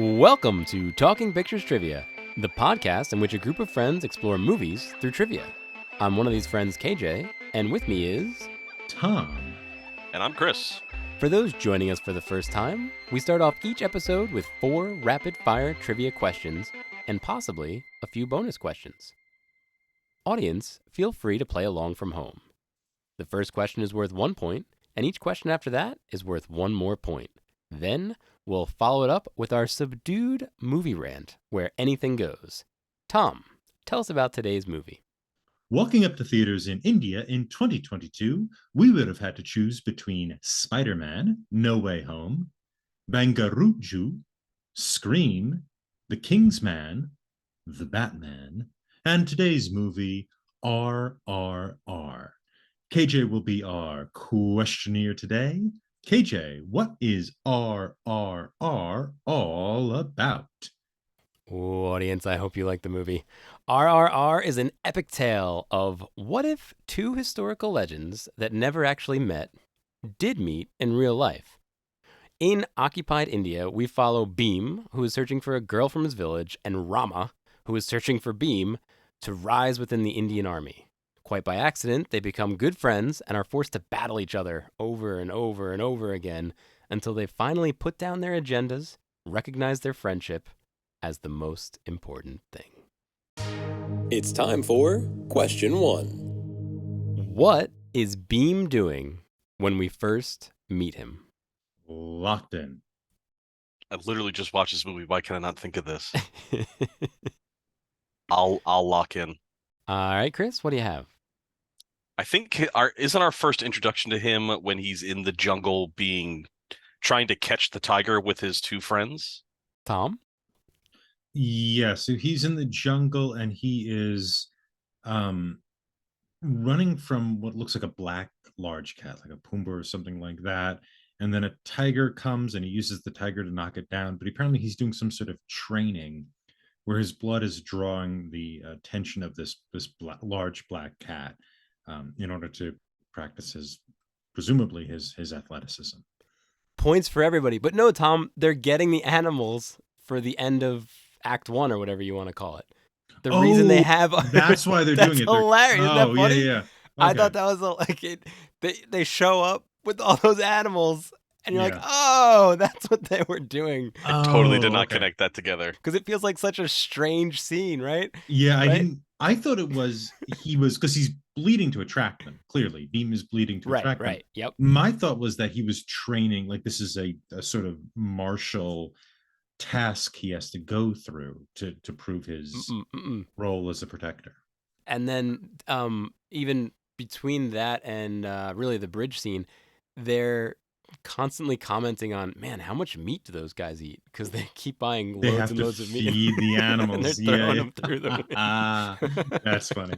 Welcome to Talking Pictures Trivia, the podcast in which a group of friends explore movies through trivia. I'm one of these friends, KJ, and with me is Tom. And I'm Chris. For those joining us for the first time, we start off each episode with 4 rapid-fire trivia questions and possibly a few bonus questions. Audience, feel free to play along from home. The first question is worth 1 point, and each question after that is worth 1 more point. Then, we'll follow it up with our subdued movie rant, where anything goes. Tom, tell us about today's movie. Walking up to theaters in India in 2022, we would have had to choose between Spider-Man, No Way Home, Bangaruju, Scream, The King's Man, The Batman, and today's movie, RRR. KJ will be our questionnaire today. KJ, what is RRR all about? Ooh, audience, I hope you like the movie. RRR is an epic tale of what if 2 historical legends that never actually met did meet in real life. In occupied India, we follow Bhim, who is searching for a girl from his village, and Rama, who is searching for Bhim to rise within the Indian army. Quite by accident, they become good friends and are forced to battle each other over and over and over again until they finally put down their agendas, recognize their friendship as the most important thing. It's time for question 1. What is Bhim doing when we first meet him? Locked in. I literally just watched this movie. Why can I not think of this? I'll lock in. All right, Chris, what do you have? I think isn't our first introduction to him when he's in the jungle trying to catch the tiger with his 2 friends? Tom? Yeah, so he's in the jungle and he is running from what looks like a black large cat, like a pumbaa or something like that. And then a tiger comes and he uses the tiger to knock it down. But apparently he's doing some sort of training where his blood is drawing the attention of this large black cat in order to practice presumably his athleticism. Points for everybody. But no, Tom, they're getting the animals for the end of Act 1 or whatever you want to call it. The reason they have... That's why they're doing it. That's hilarious. Isn't that funny? Yeah. Okay. I thought that was like it. They show up with all those animals and you're like, oh, that's what they were doing. I totally did not connect that together. Because it feels like such a strange scene, right? Yeah, right? I thought it was, because he's bleeding to attract them. Clearly, Bhim is bleeding to attract them. Right, yep. My thought was that he was training, like this is a sort of martial task he has to go through to prove his role as a protector. And then even between that and really the bridge scene, they're constantly commenting on, man, how much meat do those guys eat? Because they keep buying loads and loads of meat. They have to feed the animals. And they're throwing them through the movie. That's funny.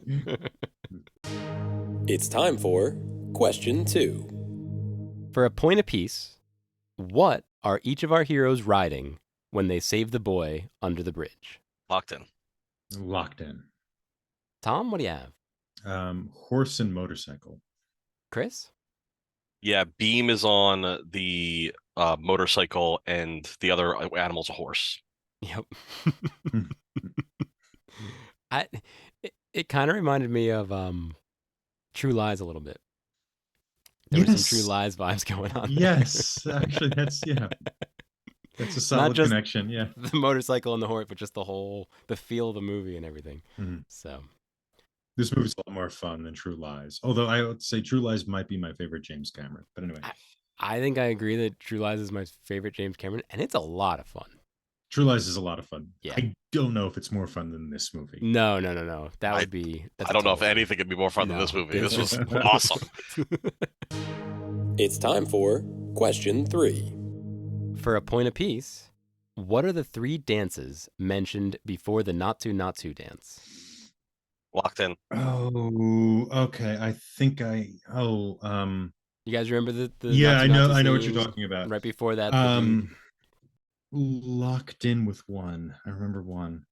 It's time for question 2. For a point apiece, what are each of our heroes riding when they save the boy under the bridge? Locked in. Locked in. Tom, what do you have? Horse and motorcycle. Chris? Yeah, Bhim is on the motorcycle and the other animal's a horse. Yep. It kind of reminded me of True Lies a little bit. There were some True Lies vibes going on. Yes, actually, that's a solid Not just connection. Yeah, the motorcycle and the horse, but just the feel of the movie and everything. Mm-hmm. So this movie's a lot more fun than True Lies. Although I would say True Lies might be my favorite James Cameron. But anyway, I think I agree that True Lies is my favorite James Cameron, and it's a lot of fun. True Lies is a lot of fun. Yeah. I don't know if it's more fun than this movie. No. That would be... I don't know if anything could be more fun than this movie. This was awesome. It's time for question 3. For a point apiece, what are the 3 dances mentioned before the Natsu Natsu dance? Locked in. Oh, okay. I think You guys remember the yeah, Natsu Natsu I know what scene you're talking about. Right before that. Locked in with 1. I remember 1.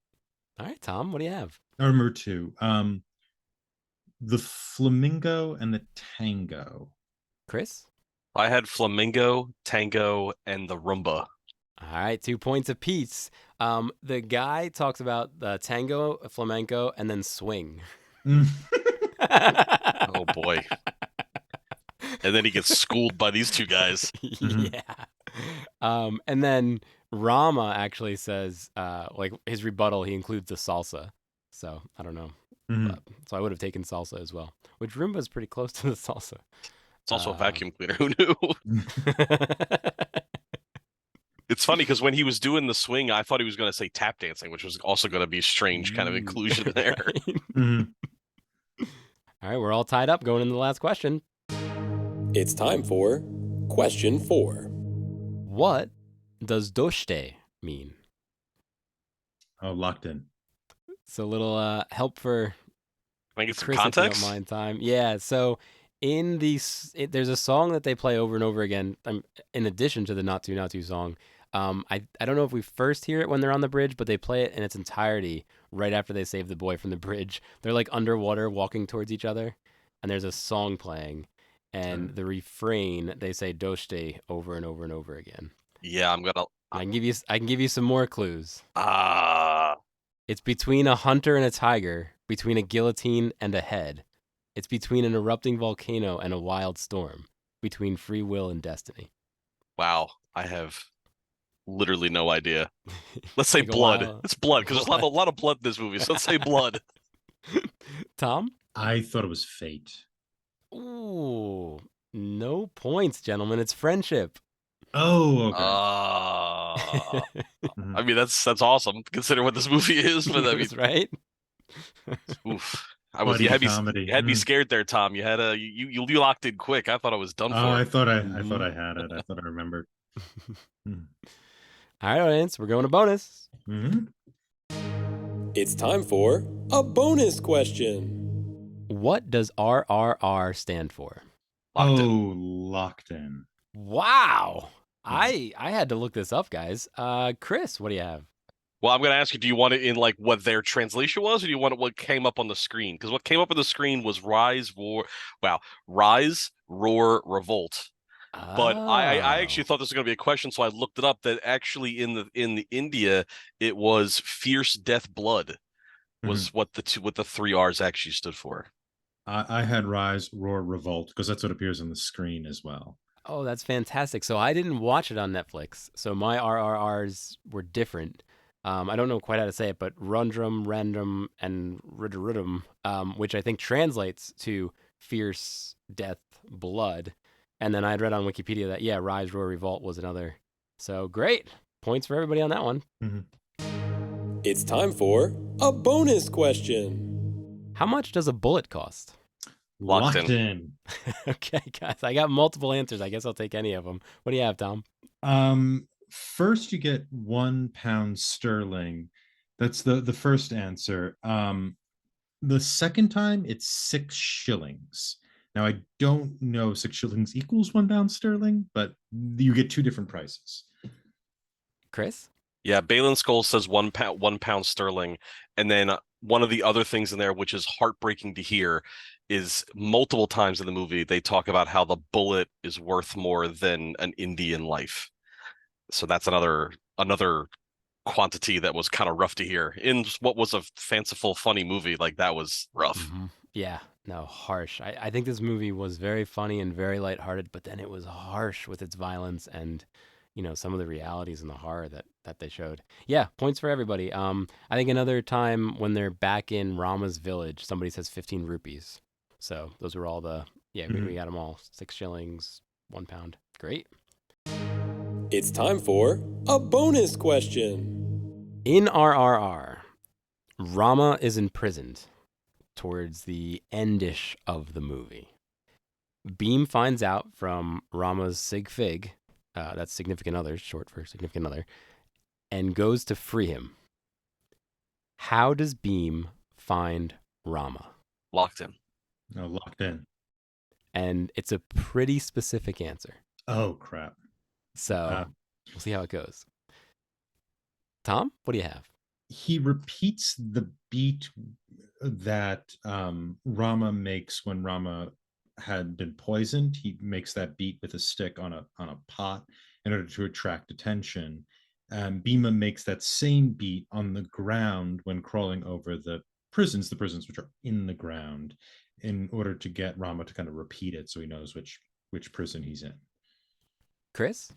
All right, Tom, what do you have? I remember 2. The flamingo and the tango. Chris? I had flamingo, tango, and the rumba. All right, 2 points apiece. The guy talks about tango, flamenco, and then swing. Oh boy. And then he gets schooled by these two guys. Yeah. And then Rama actually says, like his rebuttal, he includes the salsa. So I don't know. Mhm. So I would have taken salsa as well, which Roomba is pretty close to the salsa. It's also a vacuum cleaner. Who knew? It's funny because when he was doing the swing, I thought he was going to say tap dancing, which was also going to be a strange kind of inclusion there. Right? Mhm. All right, we're all tied up going into the last question. It's time for question 4. What does doshte mean? Oh, locked in. So a little help for Can I get some Chris, if you don't context? mind time. Yeah, so in there's a song that they play over and over again, in addition to the Not To Not To song. I don't know if we first hear it when they're on the bridge, but they play it in its entirety right after they save the boy from the bridge. They're like underwater walking towards each other, and there's a song playing, and the refrain, they say doshte over and over and over again. Yeah, I'm gonna. I can give you some more clues. Ah, It's between a hunter and a tiger, between a guillotine and a head. It's between an erupting volcano and a wild storm, between free will and destiny. wow. I have literally no idea. Let's say Take a blood. while. It's blood because there's a lot of blood in this movie. So let's say blood. Tom? I thought it was fate. Ooh, no points, gentlemen. It's friendship. Oh, okay. Mhm. I mean that's awesome. Consider what this movie is, but I mean, That's right. oof. Buddy You comedy. had me Mhm. scared there, Tom. You had you locked in quick. I thought I was done Oh, for. I thought I Mhm. had it. I thought I remembered. Mhm. All right, audience, we're going to bonus. Mhm. It's time for a bonus question. What does RRR stand for? Locked in. Oh, locked in. Wow. Mhm. I had to look this up, guys. Chris, what do you have? Well, I'm gonna ask you, do you want it in like what their translation was, or do you want it what came up on the screen? Because what came up on the screen was Rise, Roar, Revolt. But I actually Oh. thought this was gonna be a question, so I looked it up. That actually in the India, it was Fierce Death Blood Mhm. was what the three R's actually stood for. I had Rise, Roar, Revolt because that's what appears on the screen as well. Oh, that's fantastic. So I didn't watch it on Netflix. So my RRRs were different. I don't know quite how to say it, but Rundrum, Random, and Ridderidum, which I think translates to Fierce Death Blood. And then I'd read on Wikipedia that, yeah, Rise, Roar, Revolt was another. So great. Points for everybody on that one. Mhm. It's time for a bonus question. How much does a bullet cost? Locked Locked in. Okay, guys, I got multiple answers. I guess I'll take any of them. What do you have, Tom? First you get £1 sterling. That's the first answer. The second time it's 6 shillings. Now I don't know 6 shillings equals £1 sterling, but you get two different prices. Chris? Yeah, Balin Skull says one pound sterling, and then one of the other things in there, which is heartbreaking to hear, is multiple times in the movie they talk about how the bullet is worth more than an Indian life. So that's another quantity that was kind of rough to hear in what was a fanciful, funny movie. Like that was rough. Mm-hmm. Yeah, no, harsh. I think this movie was very funny and very lighthearted, but then it was harsh with its violence and, some of the realities and the horror that they showed. Yeah, points for everybody. I think another time when they're back in Rama's village, somebody says 15 rupees. So those were all we got them all. 6 shillings, £1. Great. It's time for a bonus question. In RRR, Rama is imprisoned towards the endish of the movie. Beam finds out from Rama's Sig Fig, that's significant other, short for significant other, and goes to free him. How does Beam find Rama? Locked in. No, locked in. And it's a pretty specific answer. Oh crap. So we'll see how it goes. Tom, what do you have? He repeats the beat that Rama makes when Rama had been poisoned. He makes that beat with a stick on a pot in order to attract attention. Bhima makes that same beat on the ground when crawling over the prisons which are in the ground, in order to get Rama to kind of repeat it so he knows which prison he's in. Chris?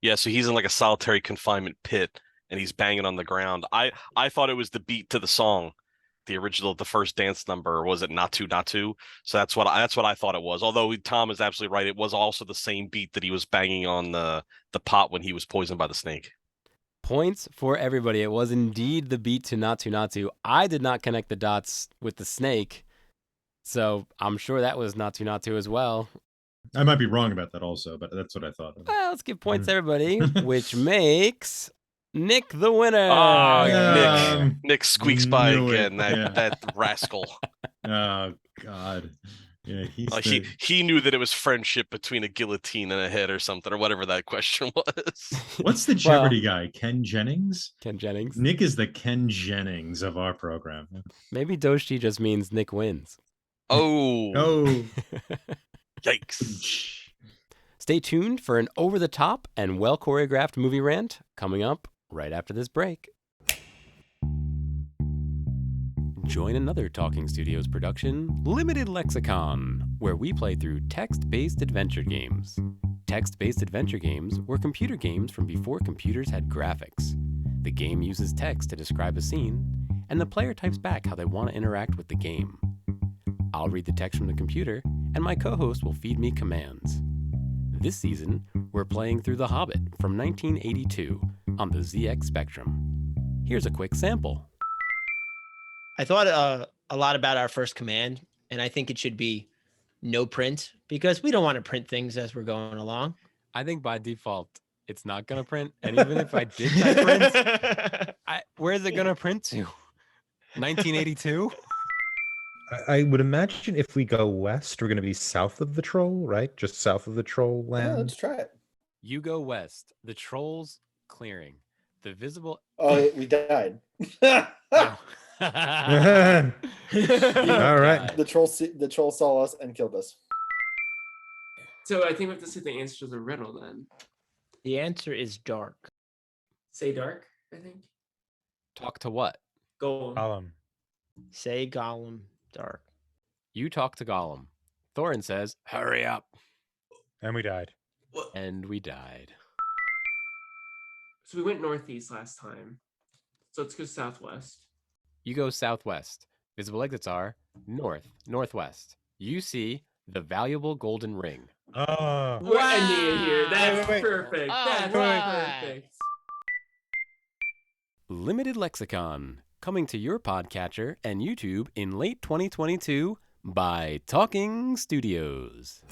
Yeah, so he's in like a solitary confinement pit and he's banging on the ground. I thought it was the beat to the song, the original, the first dance number, or was it Natu Natu? So that's what I thought it was. Although Tom is absolutely right, it was also the same beat that he was banging on the pot when he was poisoned by the snake. Points for everybody. It was indeed the beat to Natu Natu. I did not connect the dots with the snake, so I'm sure that was Natu Natu as well. I might be wrong about that also, but that's what I thought of. Well, let's give points to everybody, which makes Nick the winner. Oh, Nick squeaks by again. That rascal. Oh God. Yeah, he knew that it was friendship between a guillotine and a head or something, or whatever that question was. What's the Jeopardy guy? Ken Jennings? Ken Jennings. Nick is the Ken Jennings of our program. Maybe Doshi just means Nick wins. Oh. Yikes. Stay tuned for an over-the-top and well-choreographed movie rant coming up right after this break. Join another Talking Studios production, Limited Lexicon, where we play through text-based adventure games. Text-based adventure games were computer games from before computers had graphics. The game uses text to describe a scene, and the player types back how they want to interact with the game. I'll read the text from the computer, and my co-host will feed me commands. This season, we're playing through The Hobbit from 1982 on the ZX Spectrum. Here's a quick sample. I thought a lot about our first command, and I think it should be no print, because we don't want to print things as we're going along. I think by default, it's not going to print. And even if I did type print, where is it going to print to? 1982? I would imagine if we go west, we're going to be south of the troll, right? Just south of the troll land. Yeah, let's try it. You go west. The troll's clearing. The visible... Oh, we died. Oh. All right. The troll saw us and killed us. So I think we have to say the answer to the riddle then. The answer is dark. Say dark, I think. Talk to what? Gollum. Gollum. Say Gollum, dark. You talk to Gollum. Thorin says, hurry up. And we died. And we died. So we went northeast last time. So let's go southwest. You go southwest. Visible exits are north, northwest. You see the valuable golden ring. Oh. We're ending it here. That's Wait. perfect. Oh, That's right. perfect. Limited Lexicon, coming to your podcatcher and YouTube in late 2022 by Talking Studios.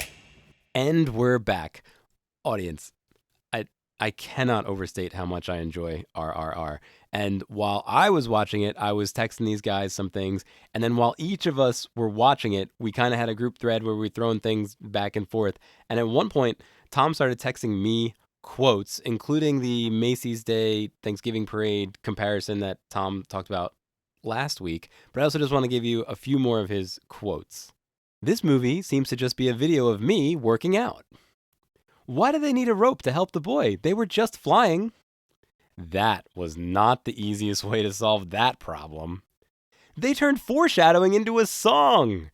And we're back. Audience, I cannot overstate how much I enjoy RRR. And while I was watching it, I was texting these guys some things. And then while each of us were watching it, we kind of had a group thread where we were throwing things back and forth. And at one point, Tom started texting me quotes, including the Macy's Day Thanksgiving Parade comparison that Tom talked about last week. But I also just want to give you a few more of his quotes. This movie seems to just be a video of me working out. Why do they need a rope to help the boy? They were just flying. That was not the easiest way to solve that problem. They turned foreshadowing into a song.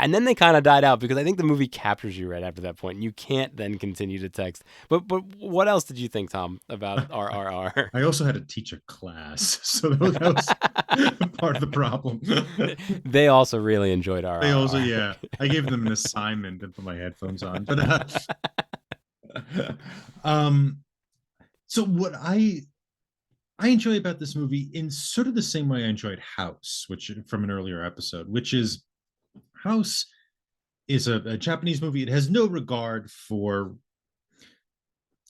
And then they kind of died out because I think the movie captures you right after that point. And you can't then continue to text. But what else did you think, Tom, about RRR? I also had to teach a class, so that was part of the problem. They also really enjoyed RRR. They also, yeah. I gave them an assignment and put my headphones on. But so what I enjoy about this movie in sort of the same way I enjoyed House, which from an earlier episode, which is House is a Japanese movie. It has no regard for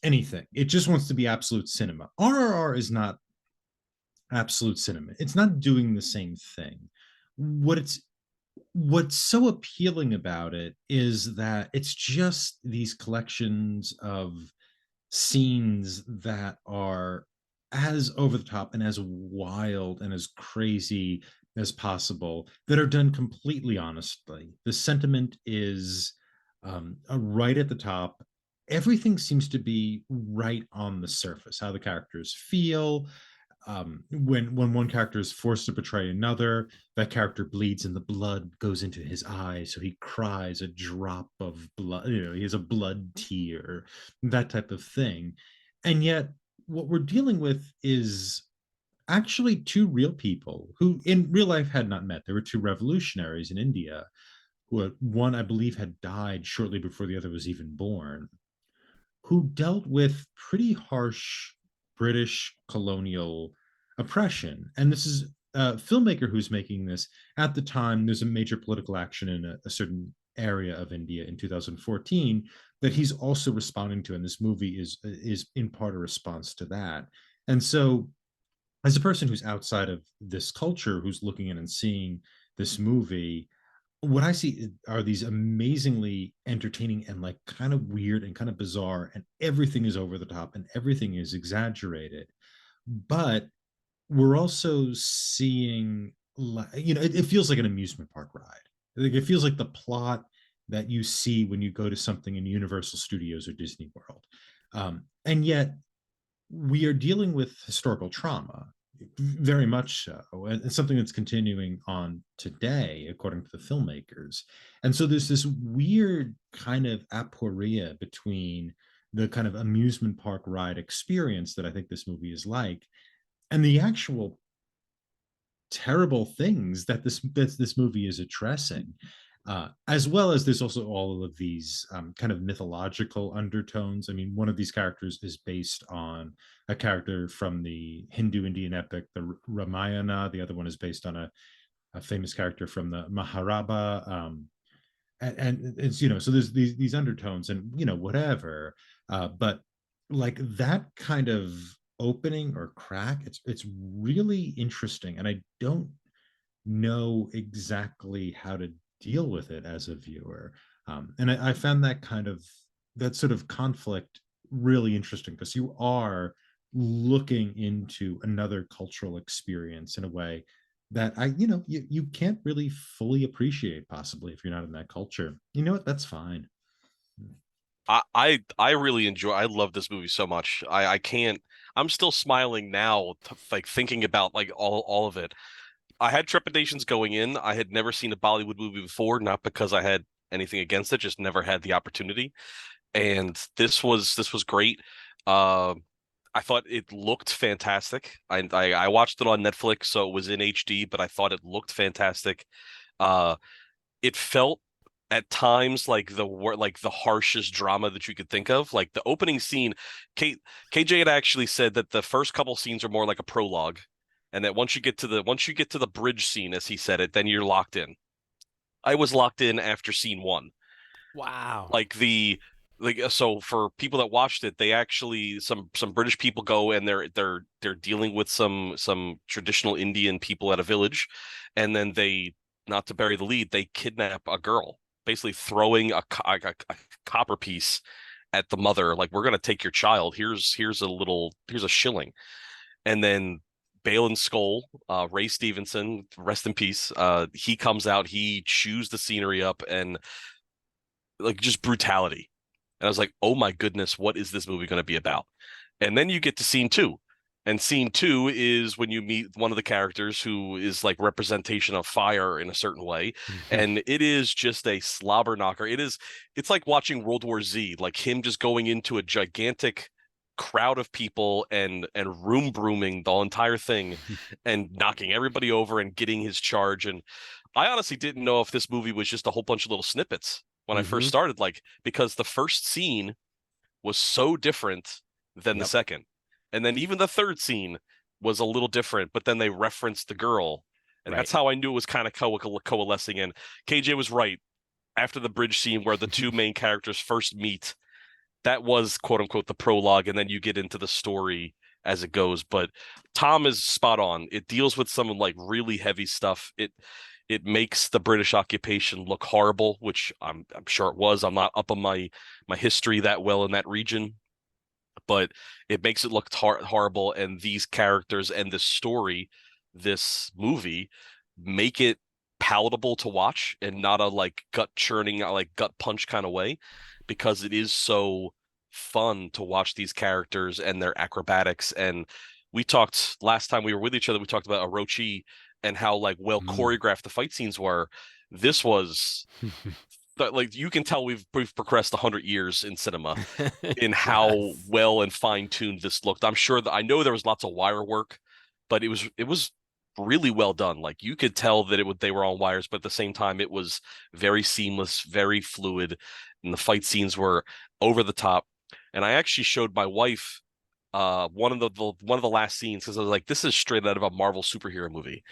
anything. It just wants to be absolute cinema. RRR is not absolute cinema. It's not doing the same thing. What's so appealing about it is that it's just these collections of scenes that are as over the top and as wild and as crazy as possible, that are done completely honestly. The sentiment is right at the top, everything seems to be right on the surface, how the characters feel. When one character is forced to betray another, that character bleeds and the blood goes into his eye, so he cries a drop of blood. He has a blood tear, that type of thing. And yet, what we're dealing with is actually two real people who, in real life, had not met. There were two revolutionaries in India who, one I believe, had died shortly before the other was even born, who dealt with pretty harsh British colonial oppression. And this is a filmmaker who's making this at the time. There's a major political action in a certain area of India in 2014 that he's also responding to, and this movie is in part a response to that. And so, as a person who's outside of this culture, who's looking in and seeing this movie, what I see are these amazingly entertaining and like kind of weird and kind of bizarre, and everything is over the top and everything is exaggerated. But we're also seeing, it feels like an amusement park ride. Like, it feels like the plot that you see when you go to something in Universal Studios or Disney World. And yet, we are dealing with historical trauma, very much so, and something that's continuing on today, according to the filmmakers. And so there's this weird kind of aporia between the kind of amusement park ride experience that I think this movie is like, and the actual terrible things that this movie is addressing. As well as there's also all of these kind of mythological undertones. I mean, one of these characters is based on a character from the Hindu Indian epic, the Ramayana. The other one is based on a famous character from the Mahabharata. And it's, so there's these undertones and, whatever. But like that kind of opening or crack, it's really interesting. And I don't know exactly how to deal with it as a viewer. And I found that sort of conflict really interesting, because you are looking into another cultural experience in a way that you can't really fully appreciate, possibly, if you're not in that culture. You know what? That's fine. I really enjoy. I love this movie so much. I can't. I'm still smiling now, like thinking about like all of it. I had trepidations going in. I had never seen a Bollywood movie before, not because I had anything against it, just never had the opportunity. And this was great. Uh, I thought it looked fantastic. I watched it on Netflix, so it was in HD, but I thought it looked fantastic. Uh, it felt at times like the harshest drama that you could think of. Like the opening scene, KJ had actually said that the first couple scenes are more like a prologue, and that once you get to the bridge scene, as he said it, then you're locked in. I was locked in after scene one. Wow. So for people that watched it, they actually some British people go and they're dealing with some traditional Indian people at a village, and then they, not to bury the lead, they kidnap a girl, basically throwing a copper piece at the mother, like, we're gonna take your child. Here's a shilling. And then Balin Skull, Ray Stevenson, rest in peace. He comes out, he chews the scenery up, and like just brutality. And I was like, oh my goodness, what is this movie going to be about? And then you get to scene two. And scene two is when you meet one of the characters who is like representation of fire in a certain way. And it is just a slobber knocker. It's like watching World War Z, like him just going into a gigantic crowd of people and room brooming the entire thing and knocking everybody over and getting his charge. And I honestly didn't know if this movie was just a whole bunch of little snippets when I first started, like, because the first scene was so different than the Yep. second. And then even the third scene was a little different, but then they referenced the girl. And that's Right. how I knew it was kind of coalescing in. KJ was right. After the bridge scene where the two main characters first meet, that was quote unquote the prologue, and then you get into the story as it goes. But Tom is spot on. It deals with some like really heavy stuff. It makes the British occupation look horrible, which I'm sure it was. I'm not up on my history that well in that region, but it makes it look horrible. And these characters and this story, this movie, make it palatable to watch and not a like gut churning, like gut punch kind of way, because it is so fun to watch these characters and their acrobatics. And we talked last time we were with each other, we talked about Orochi and how like well choreographed the fight scenes were. This was like you can tell we've progressed 100 years in cinema in how Yes. well and fine tuned this looked. I'm sure that I know there was lots of wire work, but it was really well done. Like you could tell that they were on wires, but at the same time it was very seamless, very fluid, and the fight scenes were over the top. And I actually showed my wife one of the last scenes because I was like, this is straight out of a Marvel superhero movie.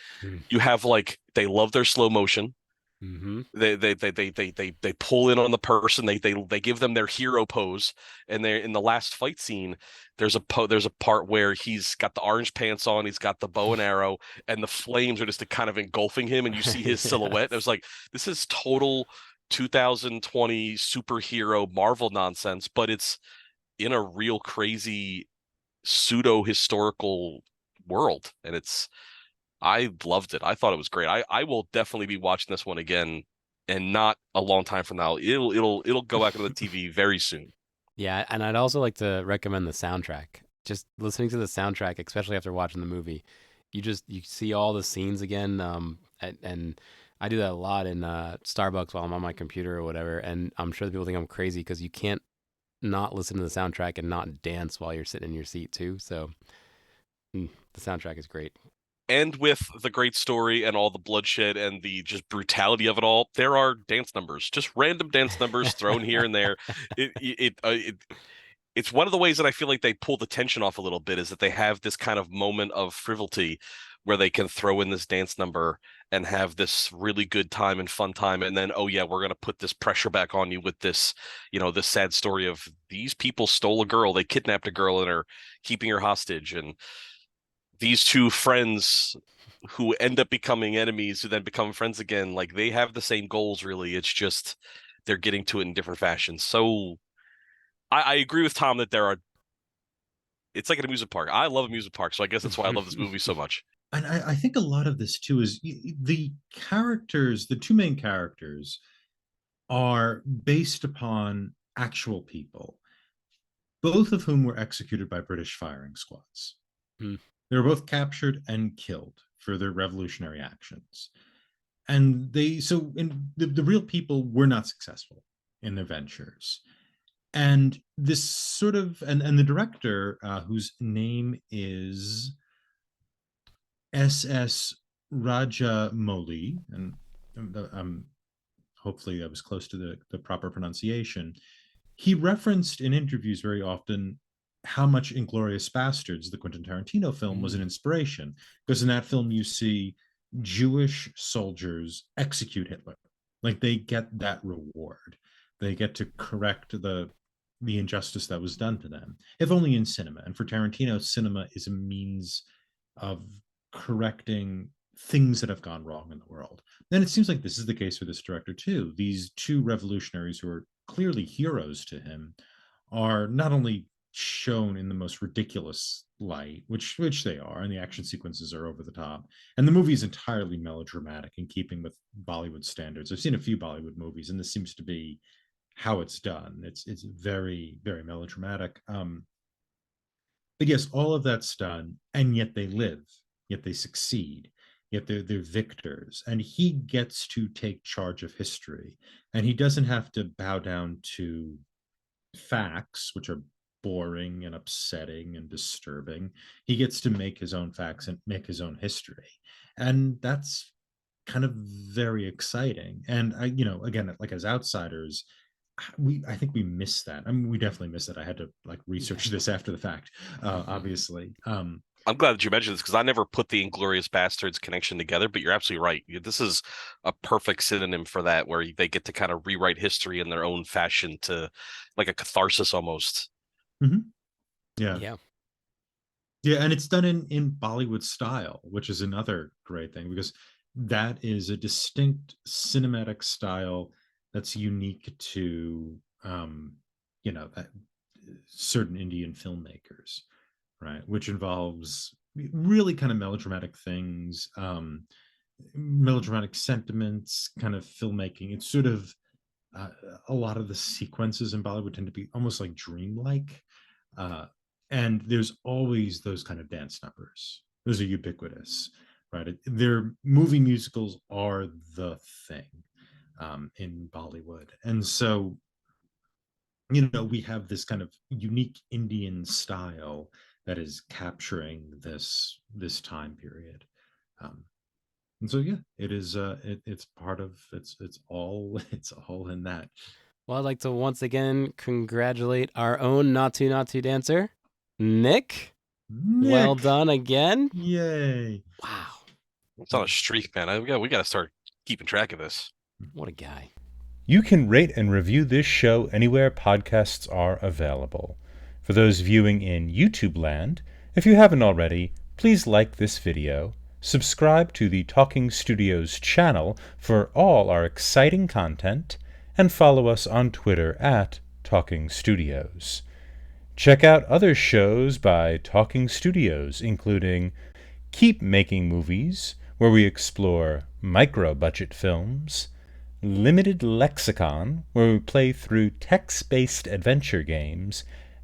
You have like they love their slow motion. Mm-hmm. They pull in on the person. They give them their hero pose, and they're in the last fight scene. There's a part where he's got the orange pants on, he's got the bow and arrow, and the flames are just kind of engulfing him, and you see his silhouette. Yes. I was like, this is total 2020 superhero Marvel nonsense, but it's in a real crazy pseudo historical world, and I loved it. I thought it was great. I will definitely be watching this one again, and not a long time from now. It'll go back on the TV very soon. Yeah, and I'd also like to recommend the soundtrack. Just listening to the soundtrack, especially after watching the movie, you see all the scenes again. And I do that a lot in Starbucks while I'm on my computer or whatever. And I'm sure that people think I'm crazy because you can't not listen to the soundtrack and not dance while you're sitting in your seat too. So the soundtrack is great. And with the great story and all the bloodshed and the just brutality of it all, there are dance numbers, just random dance numbers thrown here and there. It it's one of the ways that I feel like they pull the tension off a little bit is that they have this kind of moment of frivolity where they can throw in this dance number and have this really good time and fun time, and then oh yeah, we're gonna put this pressure back on you with this, this sad story of these people stole a girl, they kidnapped a girl and are keeping her hostage, and these two friends who end up becoming enemies who then become friends again, like they have the same goals really. It's just they're getting to it in different fashions. So I agree with Tom that it's like an amusement park. I love amusement parks, so I guess that's why I love this movie so much. And I think a lot of this too is the characters, the two main characters are based upon actual people, both of whom were executed by British firing squads. Hmm. They were both captured and killed for their revolutionary actions. And the real people were not successful in their ventures. And this sort of, and the director, whose name is S.S. Rajamouli, and hopefully that was close to the proper pronunciation. He referenced in interviews very often how much Inglorious Bastards, the Quentin Tarantino film, was an inspiration, because in that film you see Jewish soldiers execute Hitler. Like they get that reward. They get to correct the injustice that was done to them, if only in cinema. And for Tarantino, cinema is a means of correcting things that have gone wrong in the world. And it seems like this is the case for this director too. These two revolutionaries who are clearly heroes to him are not only shown in the most ridiculous light, which they are, and the action sequences are over the top, and the movie is entirely melodramatic in keeping with Bollywood standards. I've seen a few Bollywood movies, and this seems to be how it's done. It's very, very melodramatic. But yes, all of that's done, and yet they live, yet they succeed, yet they're victors. And he gets to take charge of history, and he doesn't have to bow down to facts, which are boring and upsetting and disturbing. He gets to make his own facts and make his own history, and that's kind of very exciting. And again, like as outsiders, I think we miss that. I mean, we definitely miss that. I had to like research this after the fact, obviously. I'm glad that you mentioned this because I never put the Inglorious Bastards connection together, but you're absolutely right. This is a perfect synonym for that, where they get to kind of rewrite history in their own fashion to like a catharsis almost. Mm-hmm. Yeah. Yeah. Yeah, and it's done in Bollywood style, which is another great thing, because that is a distinct cinematic style that's unique to that certain Indian filmmakers, right? Which involves really kind of melodramatic things, melodramatic sentiments, kind of filmmaking. It's sort of A lot of the sequences in Bollywood tend to be almost like dreamlike. Uh, and there's always those kind of dance numbers. Those are ubiquitous, right? Their movie musicals are the thing in Bollywood. And so, we have this kind of unique Indian style that is capturing this time period. Um, and so yeah, it is it's part of it's all it's all in that. Well, I'd like to once again congratulate our own Natu Natu dancer, Nick. Well Nick, done again. yay. Wow. It's on a streak, man. We got to start keeping track of this. What a guy. You can rate and review this show anywhere podcasts are available. For those viewing in YouTube land, if you haven't already, please like this video, subscribe to the Talking Studios channel for all our exciting content, and follow us on Twitter at Talking Studios. Check out other shows by Talking Studios, including Keep Making Movies, where we explore micro-budget films, Limited Lexicon, where we play through text-based adventure games,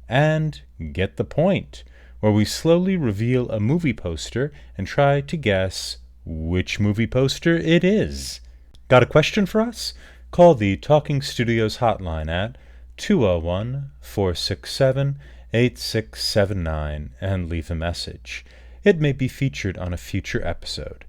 and Get the Point, where we slowly reveal a movie poster and try to guess which movie poster it is. Got a question for us? Call the Talking Studios hotline at 201-467-8679 and leave a message. It may be featured on a future episode.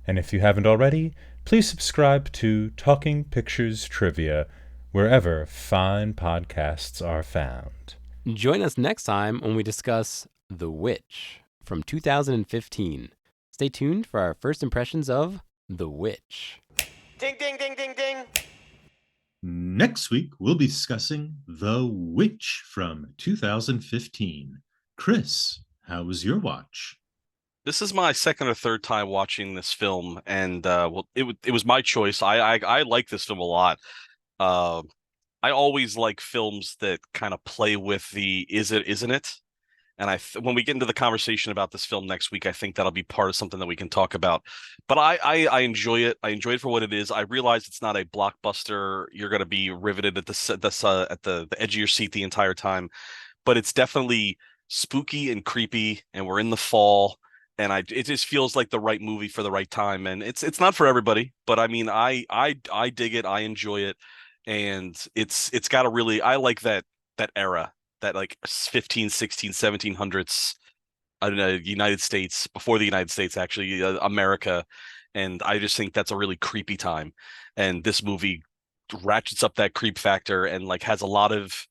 And if you haven't already, please subscribe to Talking Pictures Trivia wherever fine podcasts are found. Join us next time when we discuss The Witch from 2015. Stay tuned for our first impressions of The Witch. Ding, ding, ding, ding, ding. Next week, we'll be discussing The Witch from 2015. Chris, how was your watch? This is my second or third time watching this film, and well, it was my choice. I like this film a lot. Uh, I always like films that kind of play with the is it, isn't it? And when we get into the conversation about this film next week, I think that'll be part of something that we can talk about. But I enjoy it. I enjoy it for what it is. I realize it's not a blockbuster. You're going to be riveted at the edge of your seat the entire time. But it's definitely spooky and creepy, and we're in the fall, and it just feels like the right movie for the right time. And it's not for everybody, but I mean, I dig it. I enjoy it, and it's got a really I like that era, that like 15, 16, 1700s United States, before the United States, actually, America. And I just think that's a really creepy time. And this movie ratchets up that creep factor and like has a lot of,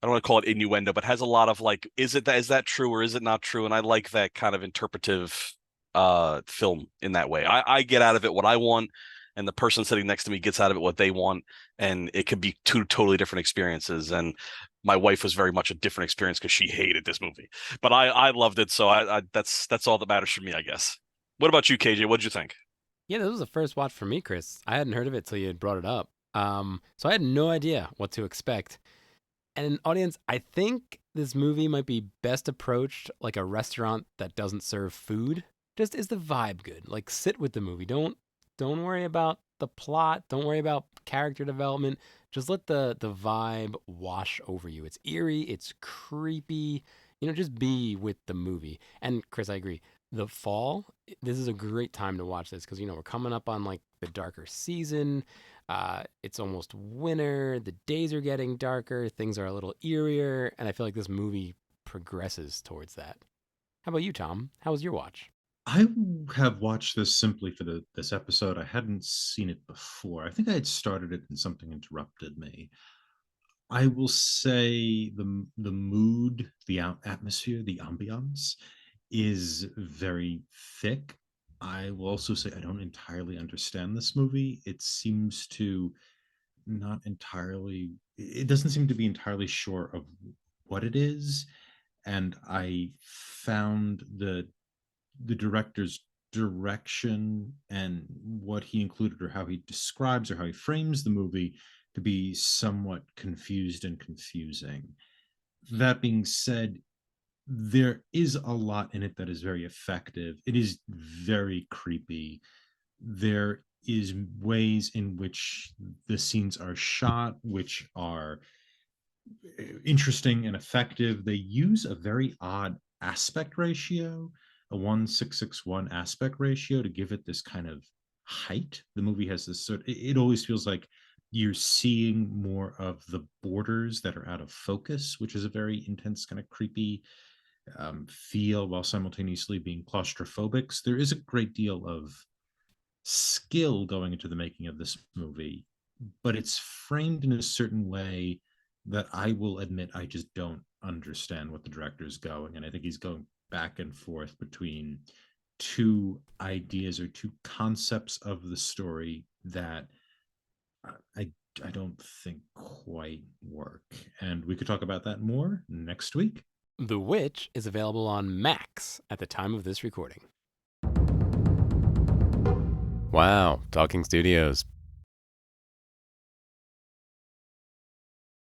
I don't want to call it innuendo, but has a lot of like, is that true or is it not true? And I like that kind of interpretive film in that way. I get out of it what I want, and the person sitting next to me gets out of it what they want, and it could be two totally different experiences. And my wife was very much a different experience because she hated this movie, but I loved it. So that's all that matters for me, I guess. What about you, KJ? What did you think? Yeah, this was the first watch for me, Chris. I hadn't heard of it till you had brought it up. So I had no idea what to expect. And an audience, I think this movie might be best approached like a restaurant that doesn't serve food. Just is the vibe good? Like sit with the movie. Don't worry about the plot. Don't worry about character development. Just let the vibe wash over you. It's eerie, it's creepy. Just be with the movie. And Chris, I agree. The fall, this is a great time to watch this because we're coming up on like the darker season. It's almost winter. The days are getting darker. Things are a little eerier, and I feel like this movie progresses towards that. How about you, Tom? How was your watch? I have watched this simply for this episode. I hadn't seen it before. I think I had started it and something interrupted me. I will say the mood, the atmosphere, the ambiance is very thick. I will also say I don't entirely understand this movie. It seems to not entirely, it doesn't seem to be entirely sure of what it is. And I found the director's direction and what he included or how he describes or how he frames the movie to be somewhat confused and confusing. That being said, there is a lot in it that is very effective. It is very creepy. There is ways in which the scenes are shot, which are interesting and effective. They use a very odd aspect ratio, a 1:661 aspect ratio, to give it this kind of height. The movie has this it always feels like you're seeing more of the borders that are out of focus, which is a very intense, kind of creepy feel, while simultaneously being claustrophobic. So there is a great deal of skill going into the making of this movie, but it's framed in a certain way that I will admit I just don't understand what the director is going. And I think he's going back and forth between two ideas or two concepts of the story that I I don't think quite work. And we could talk about that more next week. The Witch is available on Max at the time of this recording. Wow, Talking Studios,